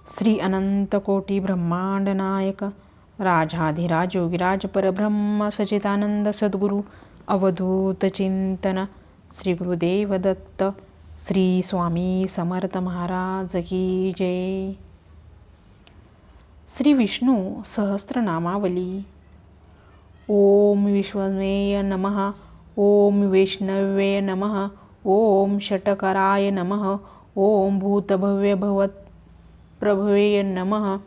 श्री अनंत कोटी ब्रह्मांड नायक राजाधिराज योगिराज परब्रह्म सचितानंद सद्गुरु अवधूत चिंतन श्री गुरुदेव दत्त श्री स्वामी समर्थ महाराज की जय. श्री विष्णू सहस्त्रनामावली. ओम विश्वमेय नमः. ओम वैष्णवे नमः. ओम षटकराय नमः. ओम भूतभव्य भवत् प्रभवे नमः.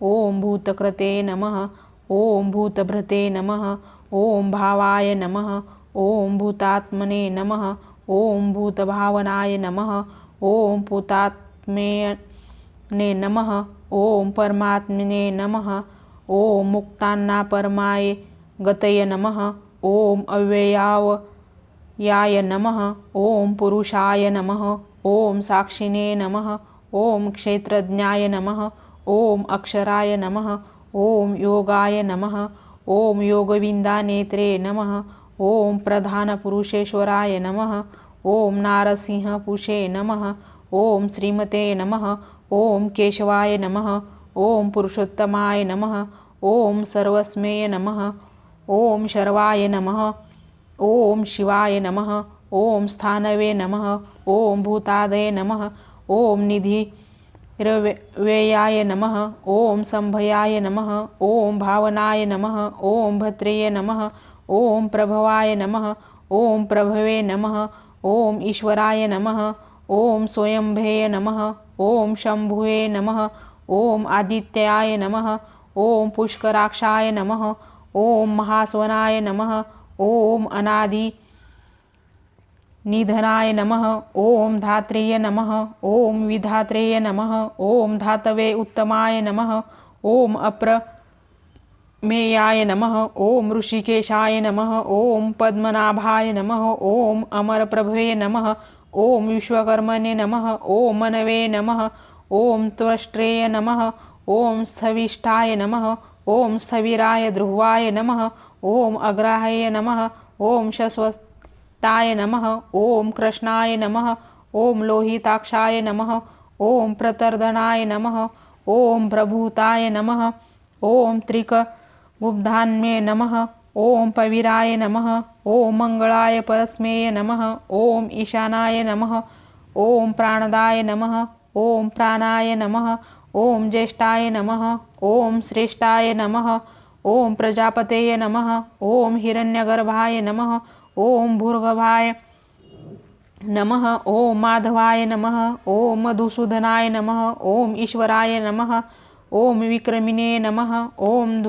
ओम भूतकृते नमः. ओम भूतभृते नमः. ओम भावाय नमः. ओम भूतात्मने नमः. ओम भूतभावनाय नमः. ओम भूतात्मेने नमः. ओम परमात्मने नमः. ओम मुक्तांना परमाय गतये नमः. ओम अव्ययाय नमः. ओम पुरुषाय नमः. ओम साक्षिणे नमः. ओम क्षेत्रज्ञाय नमः. ओम अक्षराय नमः. ओम योगाय नमः. ओम योगविंदानेत्रे नमः. ओम प्रधानपुरुषेश्वराय नमः. ओम नारसिंहपुषे नमः. ओम श्रीमते नमः. ओम केशवाय नमः. ओम पुरुषोत्तमाय नमः. ओम सर्वस्मेय नमः. ओम शर्वाय नमः. ओम शिवाय नमः. ओम स्थानवे नमः. ओम भूतादये नमः. ओम निधिर्व्ययाय नमः. ओम संभयाय नमः. ओम भावनाय नमः. ओम भद्रेय नमः. ओम प्रभवाय नमः. ओम प्रभवे नमः. ओम ईश्वराय नमः. ओम स्वयंभे नमः. ओम शंभुवे नमः. ओम आदित्याय नमः. ओम पुष्कराक्षाय नमः. ओम महास्वनाय नमः. ओम अनादि निधनाय नमः. ओम धात्रेय नमः. ओम विधात्रेय नमः. ओम धातवे उत्तमाय नमः. ओम अप्रमेयाय नमः. ओम ऋषिकेशाय नमः. ओम पद्मनाभाय नमः. ओम अमरप्रभवे नमः. ओम विश्वकर्मणे नमः. ओम मनवे नमः. ओम त्वष्ट्रेय नमः. ओम स्थविष्ठाय नमः. ओम स्थविराय ध्रुवाय नमः. ओम अग्राह्य नमः. ओम शश्वताय नमः. ओम कृष्णाय नमः. ओम लोहिताक्षाय नमः. ओम प्रतर्दनाय नमः. ओम प्रभूताय नमः. ओम त्रिकगुब्धान्मे नमः. ओम पविराय नमः. ओम मंगलाय परस्मेय नमः. ओम ईशानाय नमः. ओम प्राणदाय नमः. ओम प्राणाय नमः. ओम ज्येष्ठाय नमः. ओम श्रेष्ठाय नमः. ओम प्रजापतेय नमः. ओम हिरण्यगर्भाय नमः. ओम भूर्गभाय नमः. ओम माधवाय नमः. ओम मधुसूदनाय नमः. ओम ईश्वराय नमः. ओम विक्रमिणे नमः. ओम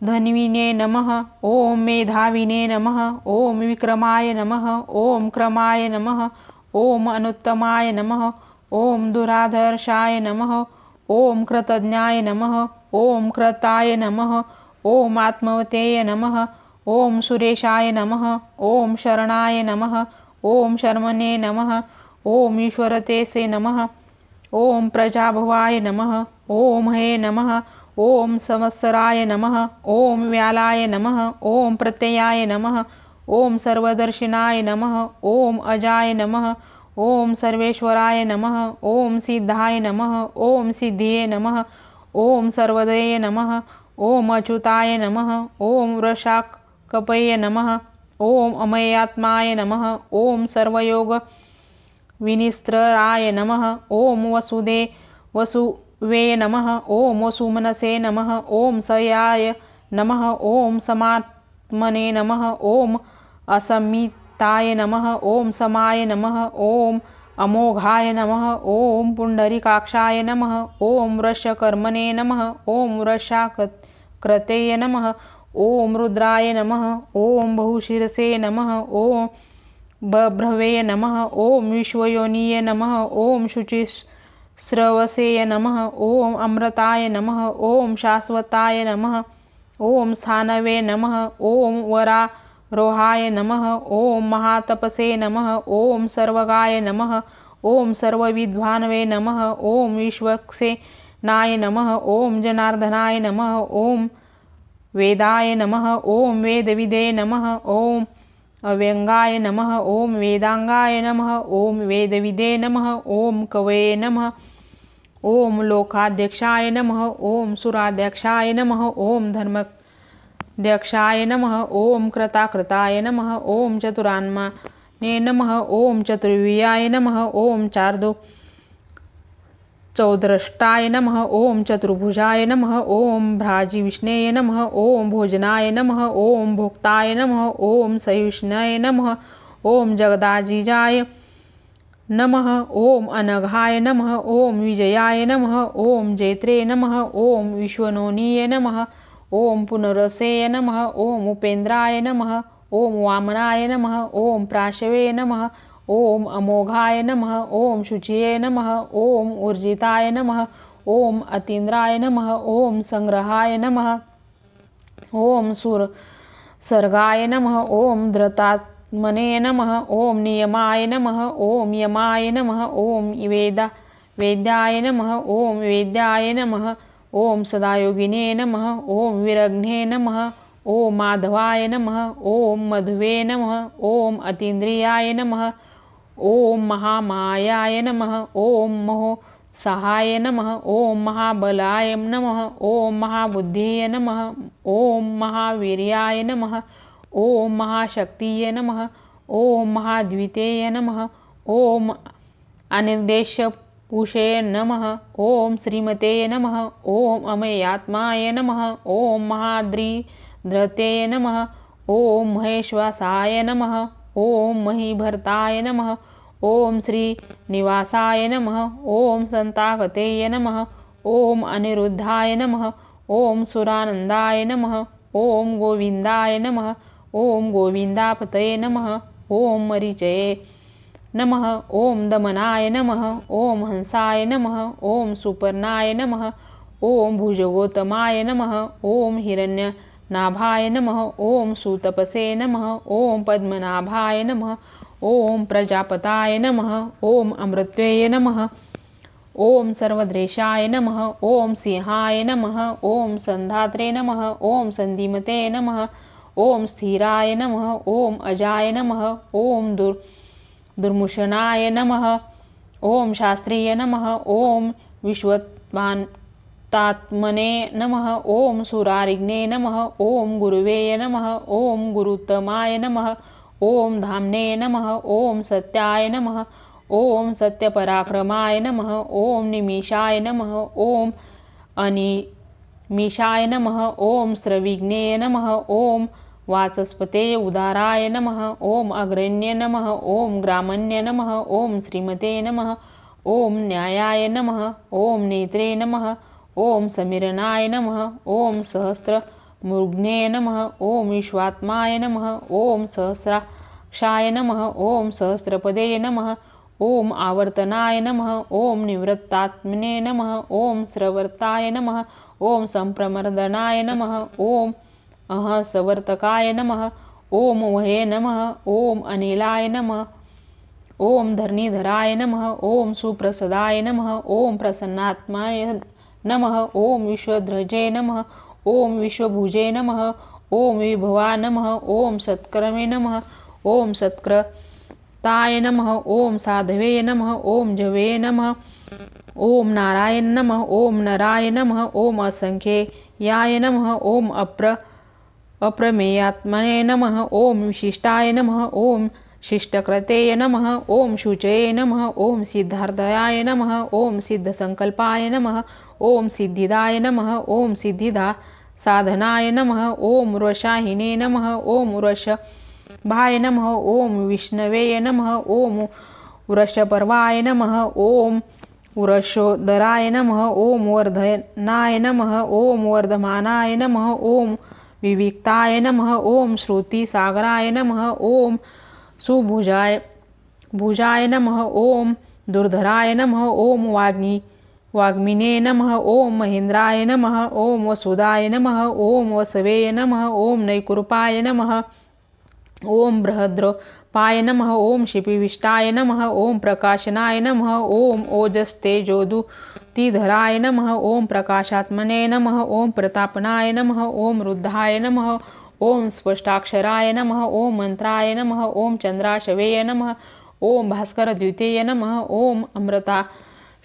धन्विने नमः. ओम मेधाविने नमः. ओम विक्रमाय नमः. ओम क्रमाय नमः. ओम अनुत्तमाय नमः. ओम दुराधर्षाय नमः. ओम कृतज्ञाय नमः. ओम कृताय नमः. ओम आत्मवतेय नमः. ओम सुरेशाय नमः. ओम शरणाय नमः. ओम शर्मणे नमः. ओम ईश्वरतेसे नमः. ओम प्रजाभवाय नमः. ओम हे नमः. ओम संवत्सराय नमः. ओम व्यालाय नमः. ओम प्रत्ययाय नमः. ओम सर्वदर्शिनाय नमः. ओम अजाय नमः. ओम सर्वेश्वराय नमः. ओम सिद्धाय नमः. ओम सिद्धिये नमः. ओम सर्वदये नमः. ओम अच्युताय नमः. ओम वृषाकपये नमः. ओम अमयात्माय नमः. ओम सर्वयोग विनिस्त्राय नमः. ओम वसुवे नमः. ओम वसुमनसे नमः. ओम सयाय नमः. ओम समात्मने नमः. ओम असमिताय नमः. ओम समाय नमः. ओम अमोघाय नमः. ओम पुंडरीकाक्षाय नमः. ओम वृषकर्मणे नमः. ओम वृषाकृतये नमः. ओम रुद्राय नमः. ओम बहुशिरसे नमः. ओम बभ्रवे नमः. ओम विश्वयोनिये नमः. ओम शुचिस्रवसे नमः. ओम अमृताय नमः. ओम शाश्वताय नमः. ओम स्थानवे नमः. ओम वरारोहाय नमः. ओम महातपसे नमः. ओम सर्वगाय नमः. ओम सर्वविद्वानवे नमः. ओम विश्वक्सेनाय नमः. ओम जनार्दनाय नमः. ओम वेदाय नमः. ओम वेदविदे नमः. ओम अव्यंगाय नमः. ओम वेदांगाय नमः. ओम वेदविदे नमः. ओम कवये नमः. ओम लोकाध्यक्षाय नमः ओम सुराध्यक्षाय नमः ओम धर्माध्यक्षाय नमः ओम कृताकृताय नमः ओम चतुरात्माने नमः ओम चतुर्व्यूहाय नमः ओम चौद्रष्टाय नमः ओम चतुर्भुजाय नमः ओम भ्राजिविष्णवे नमः ओम भोजनाय नमः ओम भोक्ताय नमः ओम सहिष्णवे नमः ओम जगदाजिजाय नमः ओम अनघाय नमः ओम विजयाय नमः ओम जैत्रे नमः ओम विश्वनोनीय नमः ओम पुनरसेय नमः ओम उपेन्द्राय नमः ओम वामनाय नमः ओम प्राशवे नमः ओम अमोघाय नमः ओम शुचिये नमः ओम ऊर्जिताय नमः ओम अतीन्द्राय नमः ओम संग्रहाय नमः ओम सर्गाय नमः ओम धृतात्मने नमः ओम नियमाय नमः ओम यमाय नमः ओम वेद्याय नमः ओम वेद्याय नमः ओम सदायोगिने नमः ओम विरघ्ने नमः ओम माधवाय नमः ओम मधुवे नमः ओम अतीन्द्रियाय नमः ओम महामायाय नमः ओम महोत्साहाय नमः ओम महाबलाय नमः ओम महाबुद्धिये नमः ओम महावीर्याय नमः ओम महाशक्तिये नमः ओम महाद्वितीये नमः ओम अनिर्देशपुषे नमः ओम श्रीमते नमः ओम अमेयात्माय नमः ओम महाद्रिधृते नमः ओम महेश्वासाय नमः ओम महीभर्ताय नमः ओम श्रीनिवासाय नमः ओम संतागतेय नमः ओम अनिरुद्धाय नमः ओम सुरानंदाय नमः ओम गोविंदाय नमः ओम गोविंदापतये नमः ओम मरीचये नमः ओम दमनाय नमः ओम हंसाय नमः ओम सुपर्णाय नमः ओम भुजगोतमाय नमः ओम हिरण्यनाभाय नमः ओम सुतपसे नमः ओम पद्मनाभाय नमः ओम प्रजापताय नमः ओम अमृत्वेय नमः ओम सर्वद्रेशाय नमः ओम सिंहाय नमः ओम संधात्रे नमः ओम संधीमते नमः ओम स्थिराय नमः ओम अजाय नमः ओम दुर्मुषणाय नमः ओम शास्त्रीय नमः ओम विश्वत्मात्मने नमः ओम सुरारिग्ने नमः ओम गुरुवे नमः ओम गुरुत्तमाय नमः ओम धामने नमः ओम सत्याय नमः ओम सत्यपराक्रमाय नमः ओम निमिषाय नमः ओम अनिमिषाय नमः ओम स्त्रविघ्ने नमः ओम वाचस्पते उदाराय नमः ओम अग्रण्य नमः ओम ग्रामण्य नमः ओम श्रीमते नमः ओम न्यायाय नमः ओम नेत्रे नमः ओम समीरनाय नमः ओम सहस्रमृग्ने नमः ओम विश्वात्माय नमः ओम सहस्राक्षाय नमः ओम सहस्रपदे नमः ओम आवर्तनाय नमः ओम निवृत्तात्मने नमः ओम स्रवर्ताय नमः ओम संप्रमर्दनाय नमः ओम अहसवर्तकाय नमः ओम वहे नमः ओम अनिलाय नमः ओम धरणीधराय नमः ओम सुप्रसदाय नमः ओम प्रसन्नात्माय नमः ओम विश्वध्वजे नमः ओम विश्वभुजे नमः ओम विभवा नमः ओम सत्कर्मे नमः ओम सत्कृताय नमः ओम साधवे नमः ओम जवे नमः ओम नारायण नमः ओम नराय नमः ओम असंख्याय नमः ओम अप्रमेयात्मने नमः ओम विशिष्टाय नमः ओम शिष्टकृते नमः ओम शुचये नमः ओम सिद्धार्थाय नमः ओम सिद्धसंकल्पाय नमः ओम सिद्धिदाय नमः ओम सिद्धिदा साधनाय नमः ओम वृषाहिने नमः ओम वृषभाय नमः ओम विष्णवे नमः ओम वृषपर्वाय नमः ओम वृषोदराय नमः ओम वर्धनाय नमः ओम वर्धमानाय नमः ओम विविक्ताय नमः ओम श्रुतिसागराय नमः ओम भुजाय नमः ओम दुर्धराय नमः ओम वाग्मिने नमः ओम महेन्द्राय नमः ओम वसुदाय नमः ओम वसवे नमः ओम नैकुरपाय नमः ओम बृहद्रपाय नमः ओम शिपिविष्टाय नमः ओम प्रकाशनाय नमः ओम ओजस्तेजोदुतिधराय नमः ओम प्रकाशात्मने नमः ओम प्रतापनाय नमः ओम रुद्धाय नमः ओम स्पष्टाक्षराय नमः ओम मंत्राय नमः ओम चंद्राशवेय नमः ओम भास्करद्वितीय नमः ओम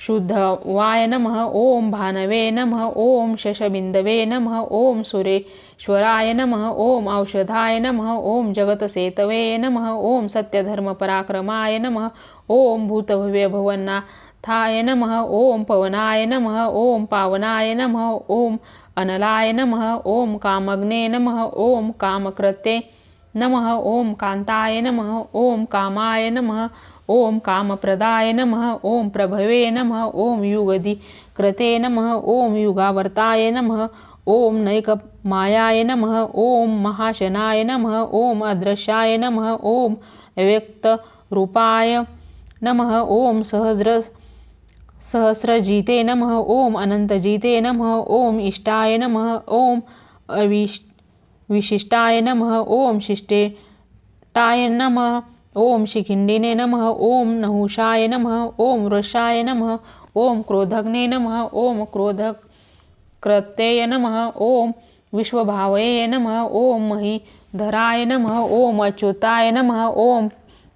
शुद्धवाय नमः ओम भानवे नमः ओम शशबिंदवे नमः ओम सुरेश्वराय नमः ओम औषधाय नमः ओम जगतसेतवे नमः ओम सत्यधर्मपराक्रमाय नमः ओम भूतभव्यभुवन्नाथाय नमः ओम पवनाय नमः ओम पावनाय नमः ओम अनलाय नमः ओम कामग्ने नमः ओम कामकृते नमः ओम कांताय नमः ओम कामाय नमः ओम कामप्रदाय नमः ओम प्रभवे नमः ओम युगधिकृते नमः ओम युगावर्ताय नमः ओम नैकमायाय नमः ओम महाशनाय नमः ओम अदृश्याय नमः ओम अव्यक्तरूपाय नमः ओम सहस्रजिते नमः ओम अनंतजिते नमः ओम इष्टाय नमः ओम विशिष्टाय नमः ओम शिष्टेटाय नमः ओम शिखिंडिने नमः ओम नहुषाय नमः ओम वृषाय नमः ओम क्रोधग्ने नमः ओम क्रोधकृत्यय नमः ओम विश्वभावये नमः ओम महीधराय नमः ओम अच्युताय नमः ओम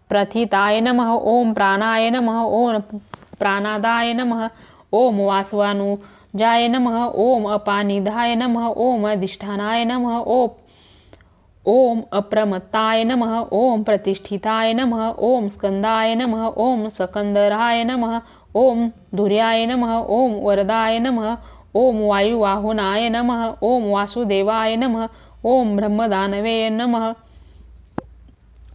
प्रथिताय नमः ओम प्राणाय नमः ओम प्राणादाय नमः ओम वासवानुजाय नमः ओम अपानिधाय नमः ओम अधिष्ठानाय नमः ओम अप्रमत्ताय नमः ओम प्रतिष्ठिताय नमः ओम स्कंदाय नमः ओम सकंदराय नमः ओम धुर्याय नमः ओम वरदाय नमः ओम वायुवाहुनाय नमः ओम वासुदेवाय नमः ओम ब्रह्मदानवे नमः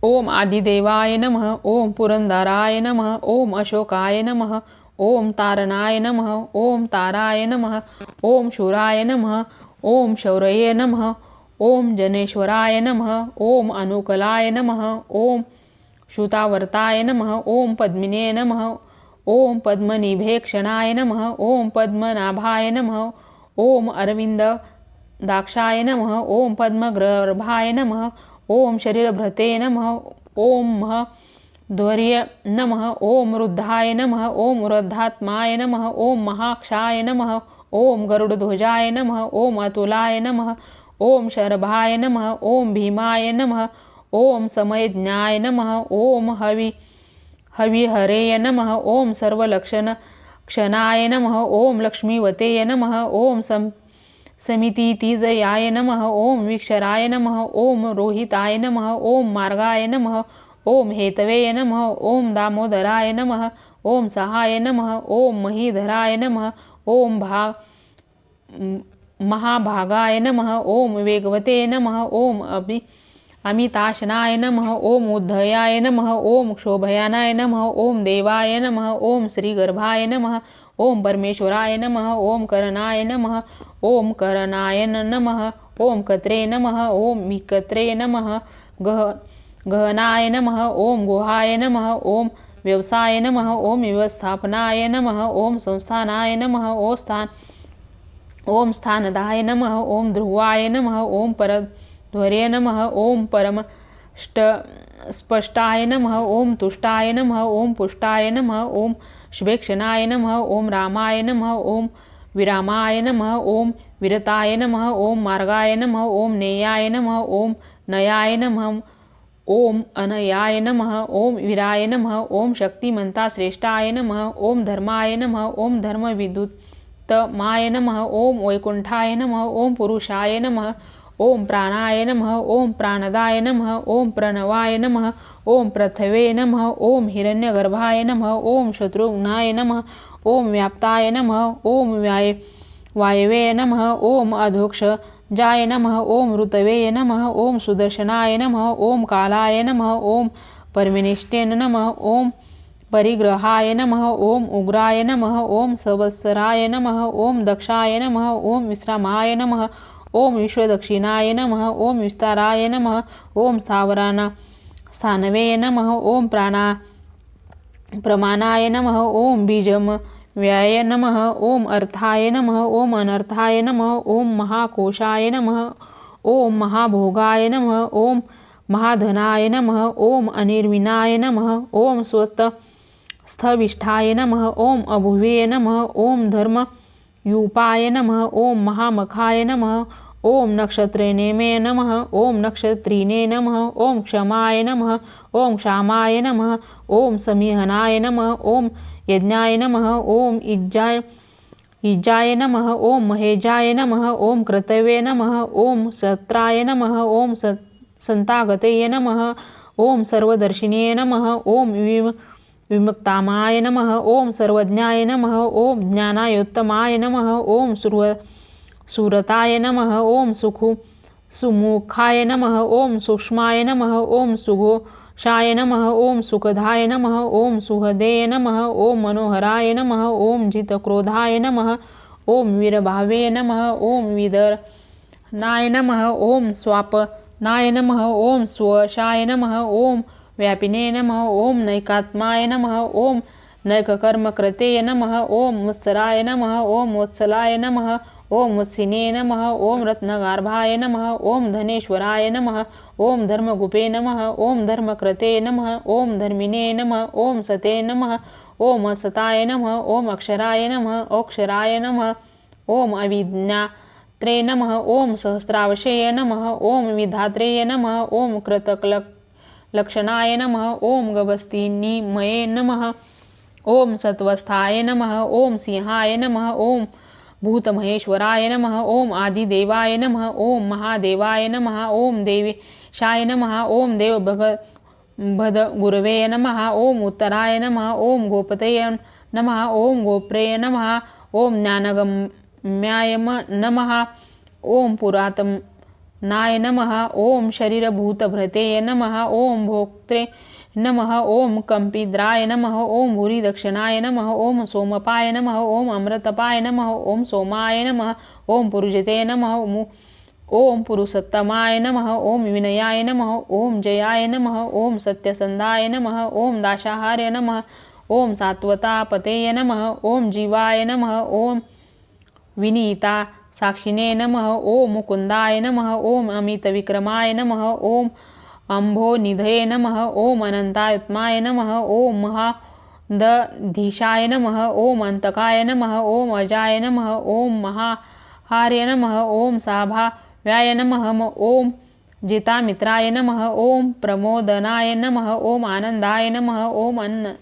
ओम आदिदेवाय नमः ओम पुरंदराय नमः ओम अशोकाय नमः ओम तारणाय नमः ओम ताराय नमः ओम शूराय नमः ओम शौर्ये नमः ओम जनेश्वराय नमः ओम अनुकलाय नमः ओम श्रुतावर्ताय नमः ओम पद्मिने नमः ओम पद्मनिभेक्षणाय नमः ओम पद्मनाभाय नमः ओम अरविंददाक्षाय नमः ओम पद्मगर्भाय नमः ओम शरीरभृते नमः ओम महध्वर्य नमः ओम रुद्धाय नमः ओम रुद्धात्माय नमः ओम महाक्षाय नमः ओम गरुडध्वजाय नमः ओम अतुलाय नमः ओम शरभाय नमः ओम भीमाय नमः ओम समयज्ञाय नमः ओम हविहरेय नमः ओम सर्वलक्षणक्षणाय नमः ओम लक्ष्मीवते नमः ओम समितितिजयाय नमः ओम वीक्षराय नमः ओम रोहिताय नमः ओम मार्गाय नमः ओम हेतवे नमः ओम दामोदराय नमः ओम सहाय नमः ओम महीधराय नमः ओम महाभागाय नमः ओम वेगवते नमः ओम अमिताशनाय नमः ओम उद्धयाय नमः ओम क्षोभयानाय नमः ओम देवाय नमः ओम श्रीगर्भाय नमः ओम परमेश्वराय नमः ओम करणाय नमः ओम करणाय नमः ओम कत्रे नमः ओम विकत्रे नमः गहनाय नमः ओम गुहाय नमः ओम व्यवसाय नमः ओम व्यवस्थापनाय नमः ओम संस्थानाय नमः ओम स्थानदाय नमः ओम ध्रुवाय नमः ओम परध्वर्ये नमः ओम परम स्पष्टाय नमः ओम तुष्टाय नमः ओम पुष्टाय नमः ओम शुभेक्षणाय नमः ओम रामाय नमः ओम विरामाय नमः ओम विरताय नमः ओम मार्गाय नमः ओम नेयाय नमः ओम नयाय नमः ओम अनयाय नमः ओम वीराय नमः ओम शक्तिमंता श्रेष्ठाय नमः ओम धर्माय नमः ओम धर्मविदुत्तमाय नमः ओम वैकुंठाय नमः ओम पुरुषाय नमः ओम प्राणाय नमः ओम प्राणदाय नमः ओम प्रणवाय नमः ओम पृथ्वे नमः ओम हिरण्यगर्भाय नमः ओम शत्रुघ्नाय नमः ओम व्याप्ताय नमः ओम वायवे नमः ओम अधोक्षजाय नमः ओम ऋतवे नमः ओम सुदर्शनाय नमः ओम कालाय नमः ओम परमेनिष्ठे नमः ओम परिग्रहाय नमः ओम उग्राय नमः ओम संवत्सराय नमः ओम दक्षाय नमः ओम विश्रामाय नमः ओम विश्वदक्षिणाय नमः ओम विस्ताराय नमः ओम स्थानवे नमः ओम प्रमाणाय नमः ओम बीजमव्याय नमः ओम अर्थाय नमः ओम अनर्थाय नमः ओम महाकोशाय नमः ओम महाभोगाय नमः ओम महाधनाय नमः ओम अनिर्विनाय नमः ओम स्वस्थविष्ठाय नमः ओम अभुवे नमः ओम धर्मयूपाय नमः ओम महामखाय नमः ओम नक्षत्रेणे नमः ओम नक्षत्रिणे नमः ओम क्षमाय नमः ओम क्षामाय नमः ओम समीहनाय नमः ओम यज्ञाय नमः ओम इज्जाय नमः ओम महेजाय नमः ओम क्रतवे नमः ओम सत्राय नमः ओम संतागतये नमः ओम सर्वदर्शिने नमः ओम विमुक्तामाय नमः ओम सर्वज्ञाय नमः ओम ज्ञानायोत्तमाय नमः ओम सुरताय नमः ओम सुमुखाय नमः ओम सूक्ष्माय नमः ओम सुघोषाय नमः ओम सुखदाय नमः ओम सुहृदये नमः ओम मनोहराय नमः ओम जितक्रोधाय नमः ओम वीरभावे नमः ओम विदर्नाय नमः ओम स्वापनाय नमः ओम स्वशाय नमः ओम व्यापिने नमः ओम नैकात्माय नमः ओम नैककर्मकृते नमः ओम वत्सराय नमः ओम वत्सलाय नमः ओम वत्सिने नमः ओम रत्नगार्भाय नमः ओम धनेश्वराय नमः ओम धर्मगुपे नमः ओम धर्मकृते नमः ओम धर्मिणे नमः ओम सते नमः ओम असताय नमः ओम अक्षराय नमः अक्षराय नमः ओम अविज्ञात्रे नमः ओम सहस्रावशये नमः ओम विधात्रे नमः ओम कृतकलक्षणाय नमः ओम गभस्तिनिमये नमः ओम सत्वस्थाय नमः ओम सिंहाय नमः ओम भूतमहेश्वराय नमः ओम आदिदेवाय नमः ओम महादेवाय नमः ओम देवेशाय नमः ओम देवभगवद्गुरवे नमः ओम उत्तराय नमः ओम गोपतये नमः ओम गोप्रे नमः ओम ज्ञानगम्याय नमः ओम पुरातनाय नमः ओम शरीरभूतभृते नमः ओम भोक्त्रे नमः ओम कंपिद्राय नमः ओम भूरिदक्षिणाय नमः ओम सोमपाय नमः ओम अमृतपाय नमः ओम सोमाय नमः ओम पुरुषते नमः ओम पुरुषोत्तमाय नमः ओम विनयाय नमः ओम जयाय नमः ओम सत्यसंधाय नमः ओम दाशाहार्य नमः ओम सात्वतापतेय नमः ओम जीवाय नमः ओम विनीता साक्षिणे नमः ओम मुकुंदाय नमः ओम अमितविक्रमाय नमः ओम अम्भोनिधये नमः ओम अनंतायुत्माय नमः ओम महादधीशाय नमः ओम अंतकाय नमः ओम अजाय नमः ओम महाहार्य नमः ओम साभाव्याय नमः ओम जितामित्राय नमः ओम प्रमोदनाय नमः ओम आनंदाय नमः ओम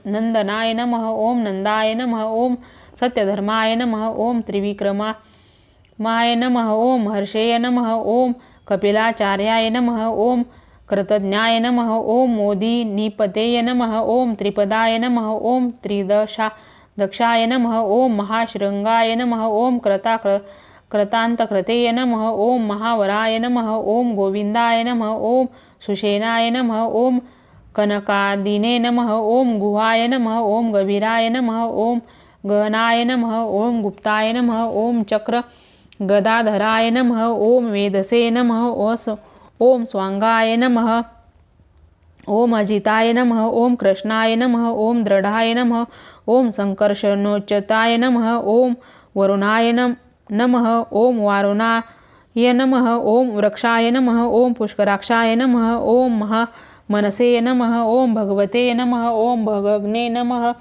नंदनाय नमः ओम नंदाय नमः ओम सत्यधर्माय नमः ओम त्रिविक्रमाय नमः ओम हर्षेय नमः ओम कपिलाचार्याय नमः ओम कृतज्ञाय नमः ओम मोदिनीपतेय नमः ओम त्रिपदाय नमः ओम त्रिदशाय नमः ओम महाशृंगाय नमः ओम कृतान्तकृतेय नमः ओम महावराय नमः ओम गोविंदाय नमः ओम सुषेणाय नमः ओम कनकादिने नमः ओम गुहाय नमः ओम गभीराय नमः ओम गहनाय नमः ओम गुप्ताय नमः ओम चक्र गदाधराय नमः ओम वेदसे नमः ओम स्वांगाय नमः ओम अजिताय नमः ओम कृष्णाय नमः ओम दृढ़ाय नमः ओम संकर्षणोच्चताय नमः ओम वरुणाय नमः ओम वारुणाय नमः ओम वृक्षाय नमः ओम पुष्कराक्षाय नमः ओम महामनसे नमः ओम भगवते नमः ओम भगग्ने नमः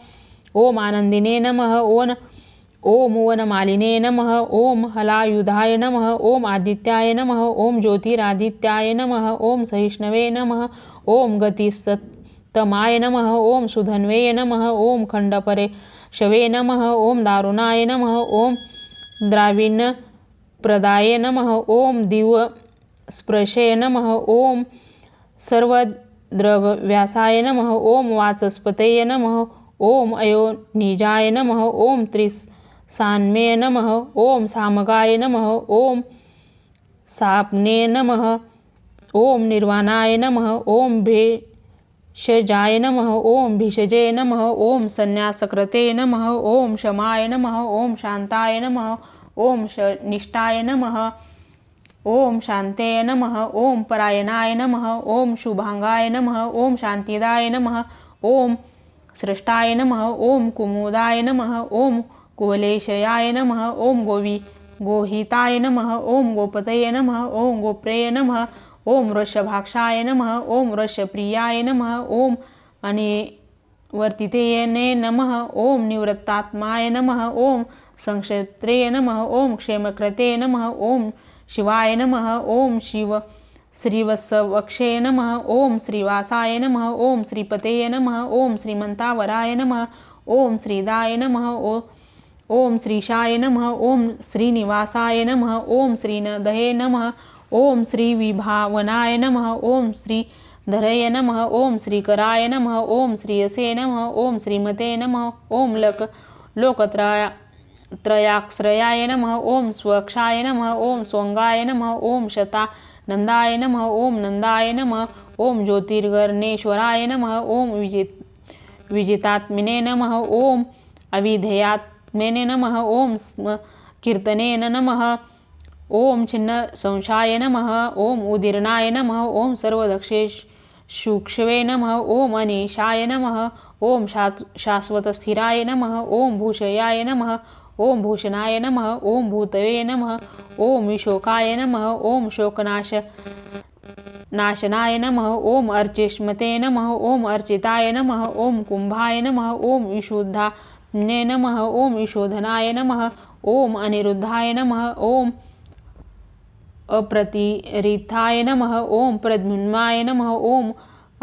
ओम आनंदिने नमः ओम वनमालिने नमः ओम हलायुधाय नमः ओम आदित्याय नमः ओम ज्योतिरादित्याय नमः ओम सहिष्णवे नमः ओम गतिस्तमाय नमः ओम सुधन्वे नमः ओम खंडपरेशवे नमः ओम दारुणाय नमः ओम द्राविणप्रदाय नमः ओम दिवस्पृशे नमः ओम सर्वद्रगव्यासाय नमः ओम वाचस्पतये नमः ओम अयोनिजाय नमः ओम सान्मे नमः ओम सामगाय नमः ओम सापने नमः ओम निर्वाणाय नमः ओम भेषजाय नमः ओम भिषजे नमः ओम संन्यासकृते नमः ओम शमाय नमः ओम शांताय नमः ओम निष्ठाय नमः ओम शांते नमः ओम परायणाय नमः ओम शुभांगाय नमः ओम शांतिदाय नमः ओम सृष्टाय नमः ओम कुमुदाय नमः ओम कुवलेशयाय नमः ओम गोहिताय नमः ओम गोपतये नमः ओम गोप्रेय नमः ओम वृषभाक्षाय नमः ओम वृषप्रियाय नमः ओम अनिवर्तितेयने नमः ओम निवृत्तात्माय नमः ओम संक्षेत्रे नमः ओम क्षेमकृते नमः ओम शिवाय नमः ओम श्रीवत्सवक्षे नमः ओम श्रीवासाय नमः ओम श्रीपतये नमः ओम श्रीमंतावराय नमः ओम श्रीदाय नमः ओम श्रीशाय नमः ओम श्रीनिवासाय नमः ओम श्रीनदये नमः ओम श्रीविभावनाय नमः ओम श्रीधरये नमः ओम श्रीकराय नमः ओम श्रीयसे नमः ओम श्रीमते नमः ओम लोकत्रयाश्रयाय नमः ओम स्वक्षाय नमः ओम स्वंगाय नमः ओम शतानंदाय नमः ओम नंदाय नमः ओम ज्योतिर्गणेश्वराय नमः ओम विजितात्मने नमः ओम अविधेयात्मने नमः ओम कीर्तनेन नमः ओम छिन्न संशाय नमः ओम उदीर्णाय नमः ओम सर्वदक्षेषुक्षवे नमः ओम अनिशाय नमः ओम शाश्वतस्थिराय नमः ओम भूषयाय नमः ओम भूषणाय नमः ओम भूतवे नमः ओम विशोकाय नमः ओम शोकनाशनाय नमः ओम अर्चिष्मते नमः ओम अर्चिताय नमः ओम कुंभाय नमः ओम विशुद्धात्मने नमः ओम विशोधनाय नमः ओम अनिरुद्धाय नमः ओम अप्रतिरिथाय नमः ओम प्रद्युम्नाय नमः ओम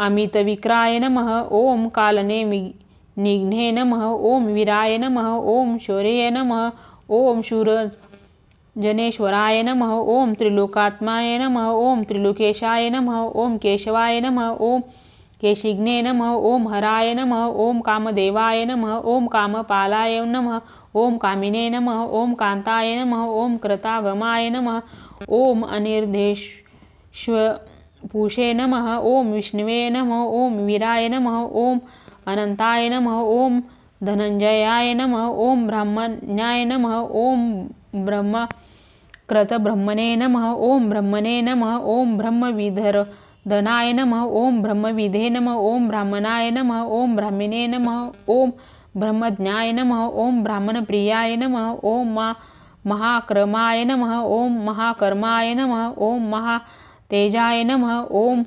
अमितविक्राय नमः ओम कालनेमिघ्ने नमः ओम वीराय नमः ओम शौर्ये नमः ओम शूरजनेश्वराय नमः ओम त्रिलोकात्माय नमः ओम त्रिलोकेशाय नमः ओम केशवाय नमः ओम केशिघ्ने नमः ओम हराय नमः ओम कामदेवाय नमः ओम कामपालाय नमः ओम कामिने नमः ओम कांताय नमः ओम कृतागमाय नमः ओम अनिर्देशपूषे नमः ओम विष्णवे नमः ओम वीराय नमः ओम अनंताय नमः ओम धनंजयाय नमः ओम ब्रह्मण्याय नमः ओम ब्रह्मकृतब्रह्मणे नमः ओम ब्रह्मणे नमः ओम ब्रह्मविधरधनाय नमः ओम ब्रह्मविधे नमः ओम ब्राह्मणाय नमः ओम ब्राह्मणे नमः ओम ब्रह्मज्ञाय नमः ओम ब्राह्मणप्रियाय नमः ओम महाक्रमाय नमः ओम महाकर्माय नमः ओम महातेजाय नमः ओम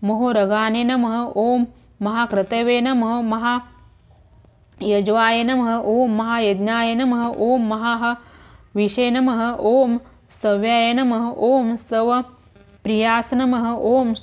महोरगाने नमः ओम महाक्रतवे नमः महायज्वाय नमः ओम महायज्ञाय नमः ओम महाविषे नमः ओम स्तव्याय नमः ओम स्तवप्रियास नमः ओम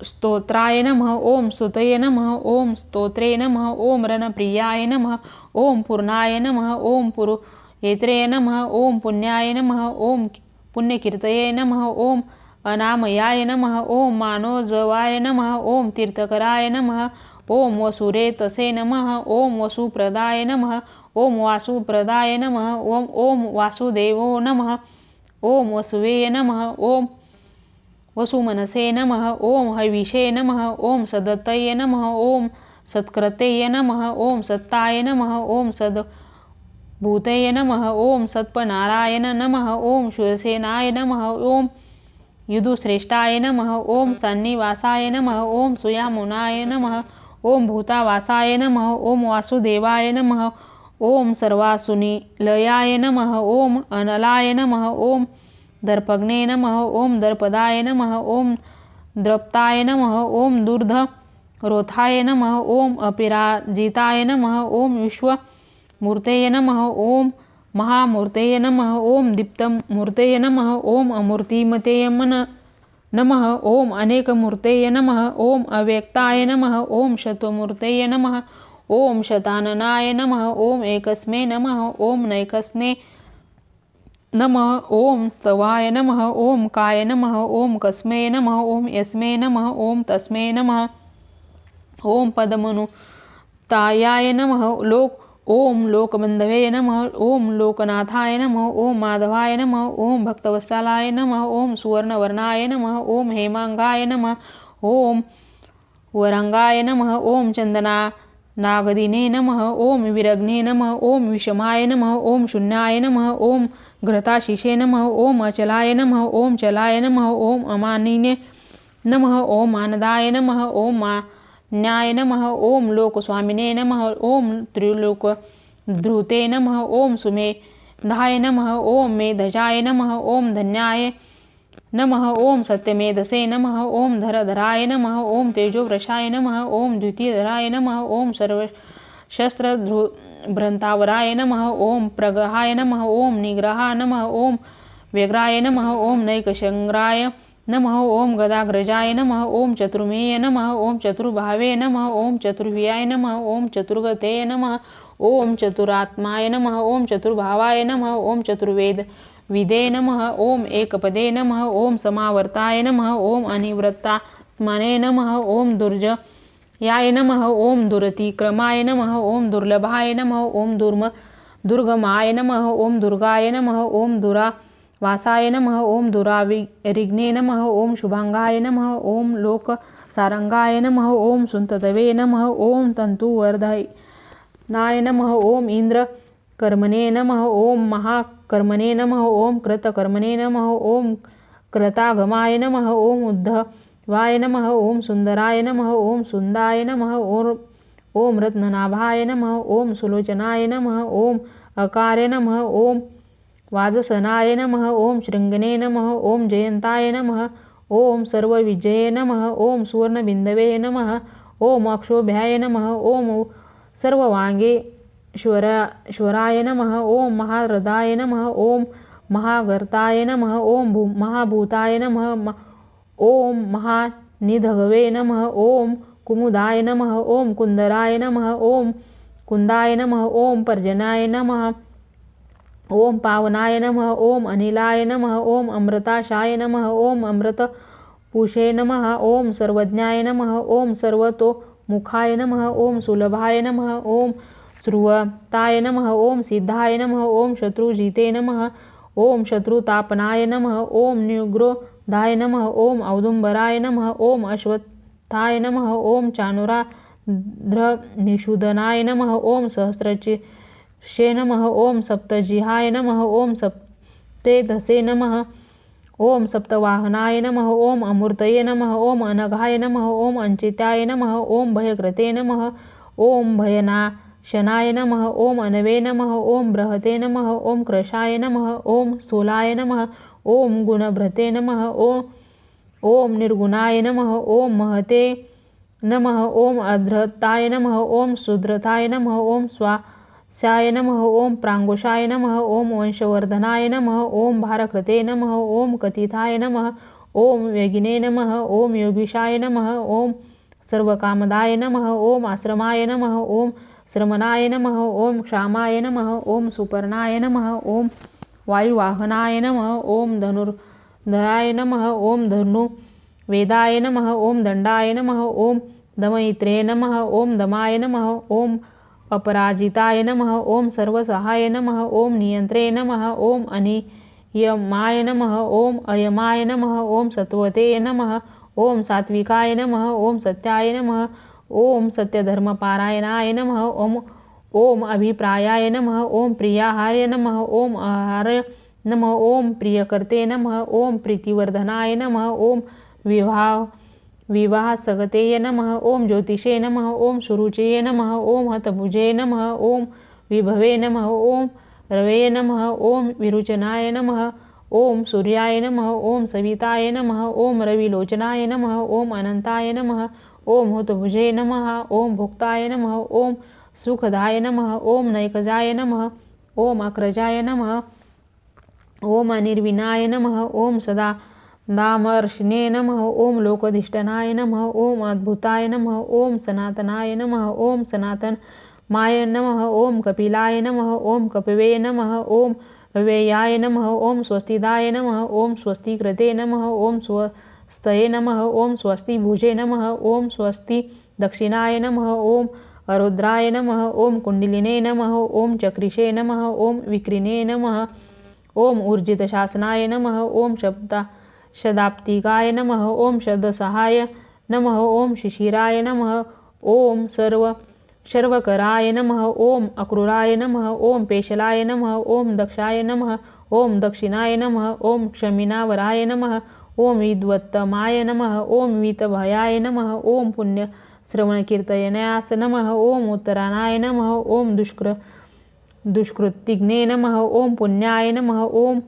स्तोत्राय नमः ओम स्तुतये नमः ओम स्तोत्रे नमः ओम रणप्रियाय नमः ओम पूर्णाय नमः ओम पुरुयत्रे नमः ओम पुण्याय नमः ओम पुण्यकीर्तये नमः ओम अनामयाय नमः ओम मानोजवाय नमः ओम तीर्थकराय नमः ओम वसुरेतसे नमः ओम वसुप्रदाय नमः ओम वासुप्रदाय नमः ओम वासुदेवो नमः ओम वसुवे नमः ओम वसुमनसे नमः ओम हविषे नमः ओम सदतये नमः ओम सत्कृतये नमः ओम सत्ताय नमः ओम सद्भूतये नमः ओम सत्पनारायण नमः ओम शूरसेनाय नमः ओम युधुश्रेष्ठाय नमः ओम सन्निवासाय नमः ओम सुयामुनाय नमः ओम भूतावासाय नमः ओम वासुदेवाय नमः ओम सर्वासुनिलयाय नमः ओम अनलाय नमः ओम दर्पग्ने नमः ओम दर्पदाय नमः ओम द्रप्ताय नमः ओम दूर्धरोथाय नमः ओम अपिराजिताय नमः ओम विश्वमूर्तये नमः ओम महामूर्तये नमः ओम दीप्तमूर्तये नमः ओम अमूर्तिमते नमः ओम अनेकमूर्तये नमः ओम अव्यक्ताय नमः ओम शतमूर्तये नमः ओम शताननाय नमः ओम एकस्मै नमः ओम नैकस्ने नमः ओम स्तवाय नमः ओम काय नमः ओम कस्मै नमः ओम यस्मै नमः ओम तस्मै नमः ओम पद्मनुतायाय नमः ओम लोकबंधवे नमः ओम लोकनाथाय नमः ओम माधवाय नमः ओम भक्तवत्सलाय नमः ओम सुवर्णवर्णाय नमः ओम हेमांगाय नमः ओम वरंगाय नमः ओम चंदनानागदिने नमः ओम विरग्ने नमः ओम विषमाय नमः ओम शून्याय नमः ओम घृताशिषे नमः ओम अचलाय नमः ओम चलाय नमः ओम अमानिने नमः ओम आनदाय नमः ओम मान्याय नमः ओम लोकस्वामिने नमः ओम त्रिलोकधृते नमः ओम सुमेधाय नमः ओम मेधजाय नमः ओम धन्याय नमः ओम सत्यमेधसे नमः ओम धरधराय नमः ओम तेजोवृषाय नमः ओम द्वितीयधराय नमः ओम सर्वशस्त्रभ्रंतावराय नमः ओम प्रग्रहाय नमः ओम निग्रहाय नमः ओम व्यग्राय नमः ओम नैकशंग्राय नमः ओम गदाग्रजाय नमः ओम चतुर्मेय नमः ओम चतुर्भावे नमः ओम चतुर्व्याय नमः ओम चतुर्गते नमः ओम चतुरात्माय नमः ओम चतुर्भावाय नमः ओम चतुर्वेद विदे नमः ओम एकपदे नमः ओम समावर्ताय नमः ओम अनिवृत्तात्मने नमः ओम दुर्जयाय नमः ओम दुरतिक्रमाय नमः ओम दुर्लभाय नमः ओम दुर्गमाय नमः ओम दुर्गाय नमः ओम दुरावासाय नमः ओम दुरारिग्ने नमः ओम शुभांगाय नमः ओम लोकसारंगाय नमः ओम सुंततवे नमः ओम तंतुवर्धनाय नमः ओम इंद्रकर्मणे नमः ओम महाकर्मणे नमः ओम कृतकर्मणे नमः ओम कृतागमाय नमः ओम उद्धवाय नमः ओम सुंदराय नमः ओम सुंदाय नमः ओम रत्ननाभाय नमः ओम सुलोचनाय नमः ओम अकार्य नमः ओम वाजसनाय नमः ओम शृंगने नमः ओम जयंताय नमः ओम सर्वविजये नमः ओम सुवर्णबिंदवे नमः ओम अक्षोभ्याय नमः ओम सर्ववांगेश्वराय नमः ओम महारदाय नमः ओम महागर्ताय नमः ओम महाभूताय नमः ओम महानिधगवे नमः ओम कुमुदाय नमः ओम कुंदराय नमः ओम कुंदाय नमः ओम पर्जनाय नमः ओम पावनाय नमः ओम अनिलाय नमः ओम अमृताशाय नमः ओम अमृतपूषे नमः ओम सर्वज्ञाय नमः ओम सर्वतोमुखाय नमः ओम सुलभाय नमः ओम श्रुवताय नमः ओम सिद्धाय नमः ओम शत्रुजिते नमः ओम शत्रुतापनाय नमः ओम निग्रोधाय नमः ओम औदुंबराय नमः ओम अश्वत्थाय नमः ओम चानुराध्रनिषूदनाय नमः ओम सहस्रशीर्षे नमः ओम सप्तजिहाय नमः ओम सप्तेधसे नमः ओम सप्तवाहनाय नमः ओम अमूर्तये नमः ओम अनघाय नमः ओम अंचिताय नमः ओम भयकृते नमः ओम भयनाशनाय नमः ओम अनवे नमः ओम बृहते नमः ओम कृशाय नमः ओम स्थूलाय नमः ओम गुणभृते नमः ओम निर्गुणाय नमः ओम महते नमः ओम अधृताय नमः ओम सुधृताय नमः ओम स्वास्याय नमः ओम प्रांगुषाय नमः ओम वंशवर्धनाय नमः ओम भारकृते नमः ओम कथिताय नमः ओम वेगिने नमः ओम योगीशाय नमः ओम सर्वकामदाय नमः ओम आश्रमाय नमः ओम श्रमणाय नमः ओम क्षामाय नमः ओम सुपर्णाय नमः ओम वायुवाहनाय नमः ओम धनुर्धराय नमः ओम धनुर्वेदाय नमः ओम दंडाय नमः ओम दमयित्रे नमः ओम दमाय नमः ओम अपराजिताय नमः ओम सर्वसहाय नमः ओम नियंत्रे नमः ओम अनियमाय नमः ओम अयमाय नमः ओम सत्वते नमः ओम सात्विकाय नमः ओम सत्याय नमः ओम सत्यधर्मपारायणाय नमः ओम अभिप्रायाय नमः ओम प्रियाहार्य नमः ओम आहार्य नमः ओम प्रियकर्ते नमः ओम प्रीतिवर्धनाय नमः ओम विवाह सगतेय नमः ओम ज्योतिषे नमः ओम सुरुचये नमः ओम हतभुजे नमः ओम विभवे नमः ओम रवे नमः ओम विरुचनाय नमः ओम सूर्याय नमः ओम सविताय नमः ओम रविलोचनाय नमः ओम अनंताय नमः ओम हुतभुजे नमः ओम भुक्ताय नमः ओम सुखदाय नमः ओम नैकजाय नमः ओम अक्रजाय नमः ओम अनिर्विनाय नमः ओम सदा दामर्षिणे नमः ओम लोकधिष्ठनाय नमः ओम अद्भुताय नमः ओम सनातनाय नमः ओम सनातनमाय नमः ओम कपिलाय नमः ओम कपिवे नमः ओम अव्ययाय नमः ओम स्वस्तिदाय नमः ओम स्वस्तिकृते नमः ओम स्वस्तये नमः ओम स्वस्तिभुजे नमः ओम स्वस्ति दक्षिणाय नमः ओम अरुद्राय नमः ओम कुंडलिने नमः ओम चक्रिषे नमः ओम विक्रिणे नमः ओम ऊर्जितशासनाय नमः ओम शदाप्तिकाय नमः ओम शब्दसहाय नमः ओम शिशिराय नमः ओम शर्वकराय नमः ओम अक्रूराय नमः ओम पेशलाय नमः ओम दक्षाय नमः ओम दक्षिणाय नमः ओम क्षमिनावराय नमः ओम विद्वत्तमाय नमः ओम वीतभयाय नमः ओम पुण्यश्रवणकीर्तनास नमः ओम उत्तरायणाय नमः ओम दुष्कृतिघ्ने नमः ओम पुण्याय नमः ओम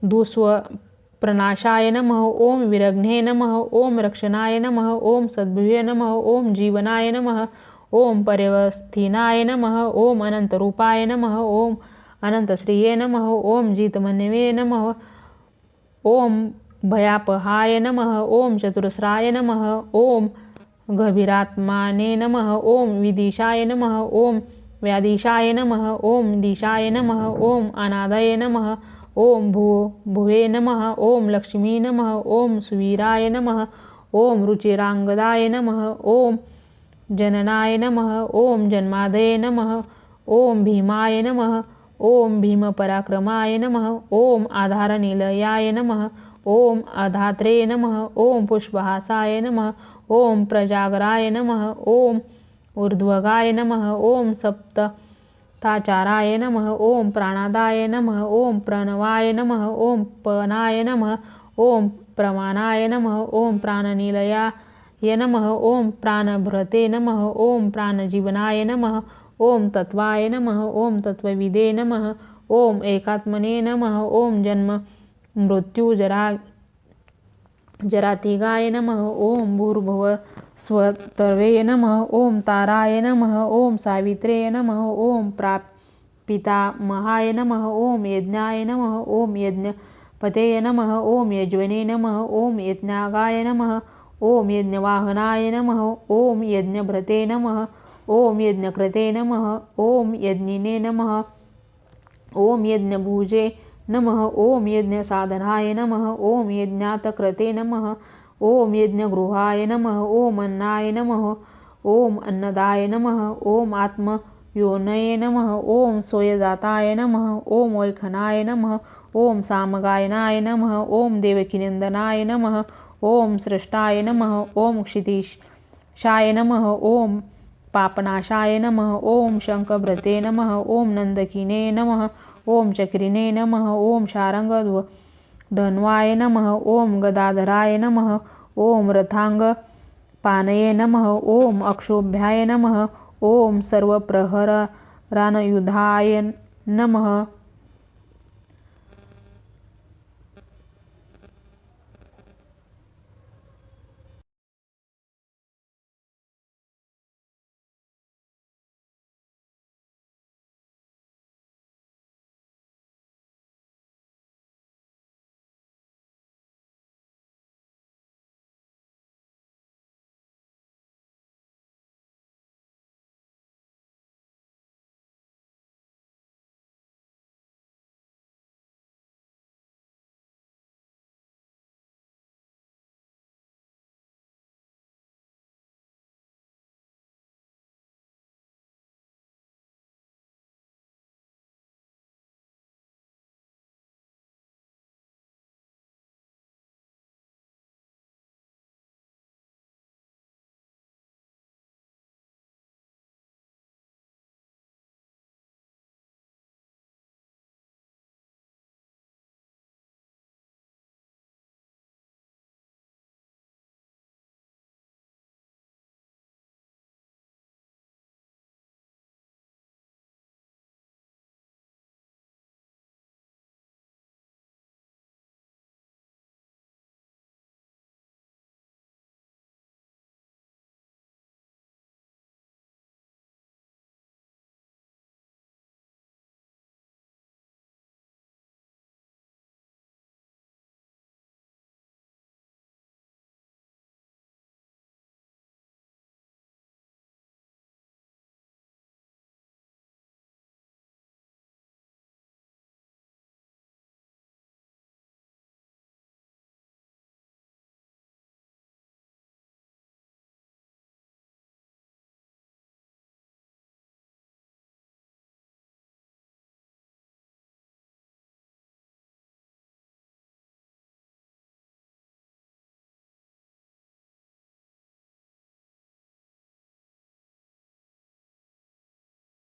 दुष्प्रनाशाय नमः ओम विरघ्ने नमः ओम रक्षणाय नमः ओम सद्भुवे नमः ओम जीवनाय नमः ओम पर्यवस्थिनाय नमः ओम अनंतरूपाय नमः ओम अनंतश्रिये नमः ओम जितमन्वे नमः ओम भयापहाय नमः ओम चतुरस्राय नमः ओम गभीरात्माने नमः ओम विदिशाय नमः ओम व्यादिशाय नमः ओम दिशाय नमः ओम अनादये नमः ओम भुवे नमः ओम लक्ष्मी नमः ओम सुवीराय नमः ओम रुचिरांगदाय नमः ओम जननाय नमः ओम जन्मादये नमः ओम भीमाय नमः ओम भीमपराक्रमाय नमः ओम आधारनिलयाय नमः ओम अधात्रे नमः ओम पुष्पहासाय नमः ओम प्रजागराय नमः ओम ऊर्ध्वगाय नमः ओम सप्तताचाराय नमः ओम प्राणादाय नमः ओम प्रणवाय नमः ओम पनाय नमः ओम प्रमाणाय नमः ओम प्राणनिलयाय नमः ओम प्राणभृते नमः ओम प्राणजीवनाय नमः ओम तत्वाय नमः ओम तत्वविदे नमः ओम एकात्मने नमः ओम जन्म मृत्यू जरातिगाय नमः ओम भूर्भुव स्वतर्वे नमः ओम ताराय नमः ओम सावित्रे नमः ओम पितामहाय नमः ओम यज्ञाय नमः ओम यज्ञपते नमः ओम यज्वने नमः ओम यज्ञागाय नमः ओम यज्ञवाहनाय नमः ओम यज्ञभृते नमः ओम यज्ञकृते नमः ओम यज्ञिने नमः ओम यज्ञभुजे नमः ओम यज्ञसाधनाय नमः ओम यज्ञातकृते नमः ओम यज्ञगृहाय नमः ओम अन्नाय नमः ओम अन्नदाय नमः ओम आत्मयोनये नमः ओम सोयजाताय नमः ओम वैखनाय नमः ओम सामगायनाय नमः ओम देवकीनंदनाय नमः ओम सृष्टाय नमः ओम क्षितिशाय नमः ओम पापनाशाय नमः ओम शंखभृते नमः ओम नंदकिने नमः ओम चक्रिने नमः ओम शारंगधन्वाय नमः ओम गदाधराय नमः ओम रथांगपानये नमः ओम अक्षोभ्याय नमः ओम सर्वप्रहरानयुधाय नमः